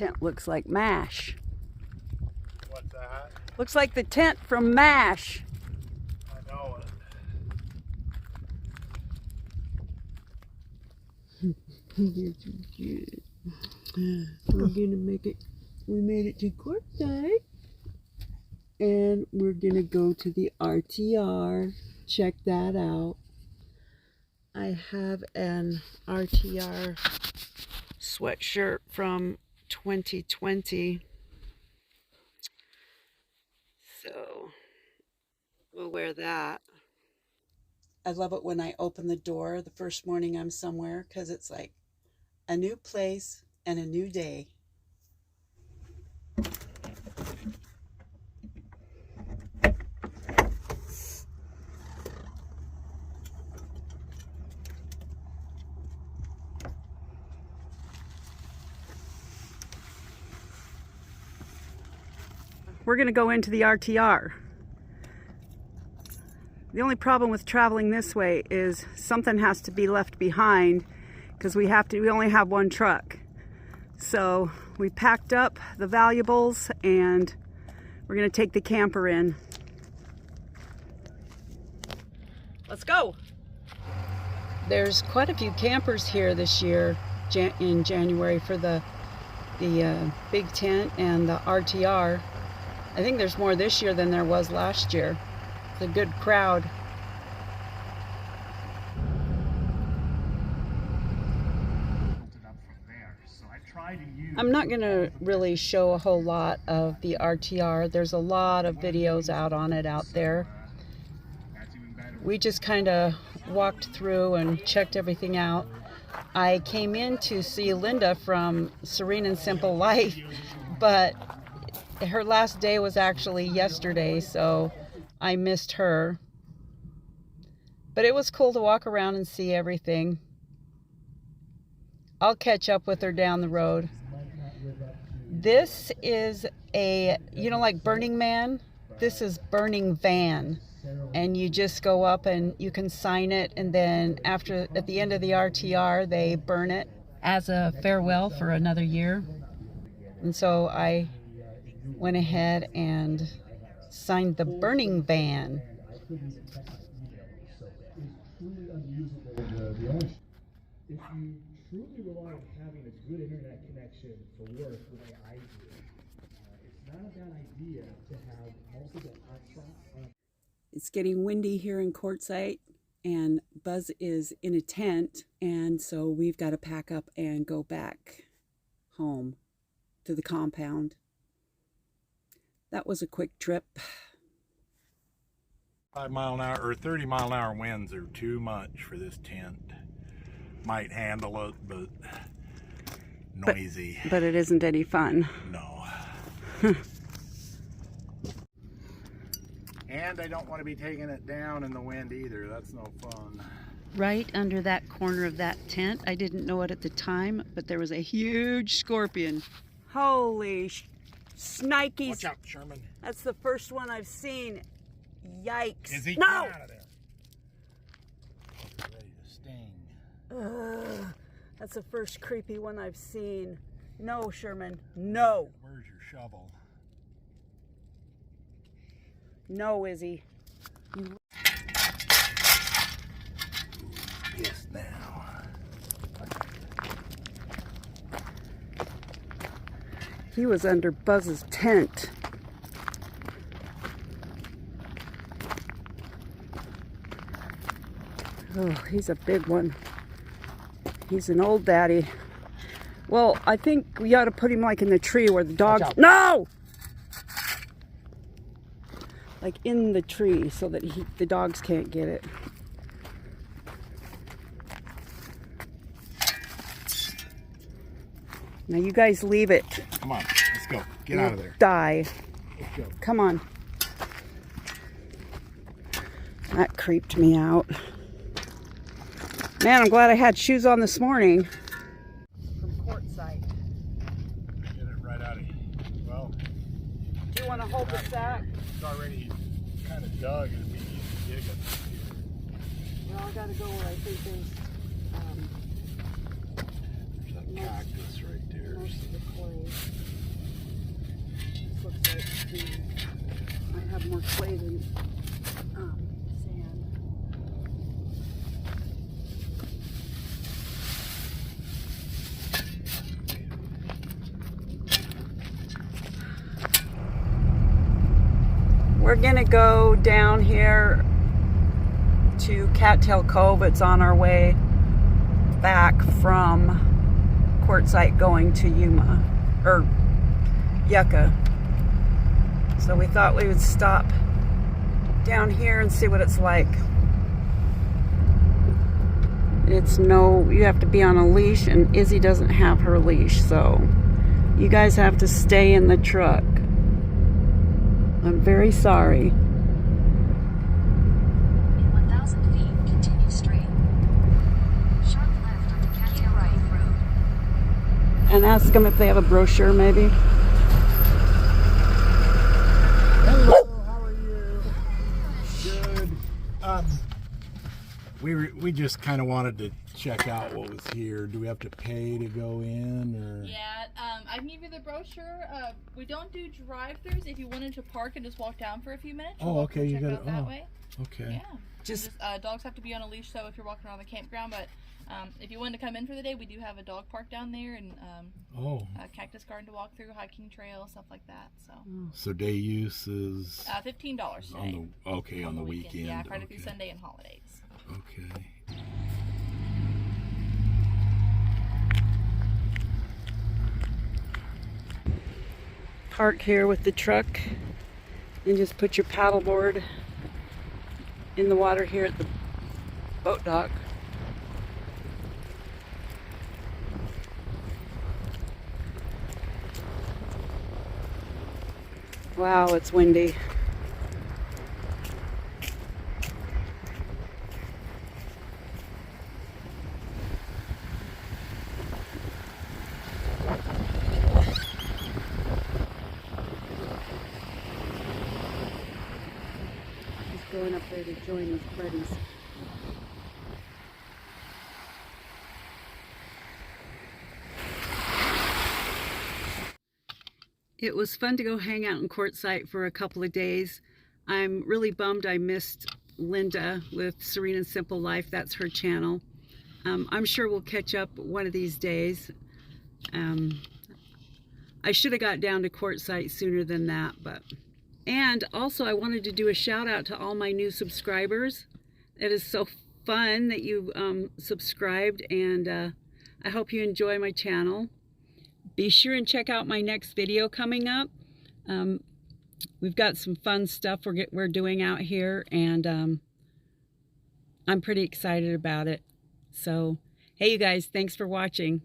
tent looks like MASH. What's that? Looks like the tent from MASH. I know it. We're gonna make it. We made it to Quartzsite, and we're gonna go to the RTR. Check that out. I have an RTR sweatshirt from 2020, so we'll wear that. I love it when I open the door the first morning I'm somewhere, because it's like a new place and a new day. We're going to go into the RTR. The only problem with traveling this way is something has to be left behind, because we only have one truck. So we packed up the valuables and we're going to take the camper in. Let's go. There's quite a few campers here this year in January for the big tent and the RTR. I think there's more this year than there was last year. It's a good crowd. I'm not going to really show a whole lot of the RTR. There's a lot of videos out there. We just kind of walked through and checked everything out. I came in to see Linda from Serene and Simple Life, but her last day was actually yesterday, so I missed her. But it was cool to walk around and see everything. I'll catch up with her down the road. This is a, like Burning Man? This is Burning Van. And you just go up and you can sign it, and then at the end of the RTR, they burn it as a farewell for another year. And so I went ahead and signed the Burning Van. If you truly rely on having a good internet connection for work the way I do, it's not a bad idea to have multiple hotspots. It's getting windy here in Quartzsite, and Buzz is in a tent, and so we've got to pack up and go back home to the compound. That was a quick trip. 5-mile-an-hour or 30-mile-an-hour winds are too much for this tent. Might handle it, but noisy. But it isn't any fun. No. And I don't want to be taking it down in the wind either. That's no fun. Right under that corner of that tent, I didn't know it at the time, but there was a huge scorpion. Holy snikes. Watch out, Sherman. That's the first one I've seen. Yikes. Is he? No! Get out of there. Ready to sting. That's the first creepy one I've seen. No, Sherman. No. Where's your shovel? No, Izzy. Yes, now. He was under Buzz's tent. Oh, he's a big one. He's an old daddy. Well, I think we ought to put him like in the tree where the dogs... No! Like in the tree so that the dogs can't get it. Now you guys leave it. Come on, let's go. Get out of there. Die. Let's go. Come on. That creeped me out. Man, I'm glad I had shoes on this morning. From Quartzsite. Get it right out of here. Well, do you want to hold the sack? It's already kind of dug. It'd be easy to dig up here. Well, I gotta go where I think there's cactus right there. Most of the clay. This looks like might have more clay than sand. We're gonna go down here to Cattail Cove. It's on our way back from Quartzsite going to Yuma, or Yucca. So we thought we would stop down here and see what it's like. You have to be on a leash, and Izzy doesn't have her leash, so you guys have to stay in the truck. I'm very sorry. In 1,000 feet, continue straight. Sharp left onto Cattail right road. And ask them if they have a brochure, maybe. Hello, how are you? Good. We just kind of wanted to check out what was here. Do we have to pay to go in, or? Yeah, I can give you the brochure. We don't do drive-throughs. If you wanted to park and just walk down for a few minutes, Oh, okay, you got it that way. Okay. Yeah. Just dogs have to be on a leash, so if you're walking around the campground, but if you wanted to come in for the day, we do have a dog park down there and a cactus garden to walk through, hiking trail, stuff like that. So day use is $15 today. On the weekend. Yeah, Friday through Sunday and holidays. Okay. Park here with the truck and just put your paddleboard in the water here at the boat dock. Wow, it's windy. Going up there to join his buddies. It was fun to go hang out in Quartzsite for a couple of days. I'm really bummed I missed Linda with Serene and Simple Life. That's her channel. I'm sure we'll catch up one of these days. I should have got down to Quartzsite sooner than that, but... And also I wanted to do a shout out to all my new subscribers. It is so fun that you subscribed, and I hope you enjoy my channel. Be sure and check out my next video coming up. We've got some fun stuff we're doing out here, and I'm pretty excited about it. So, hey you guys, thanks for watching.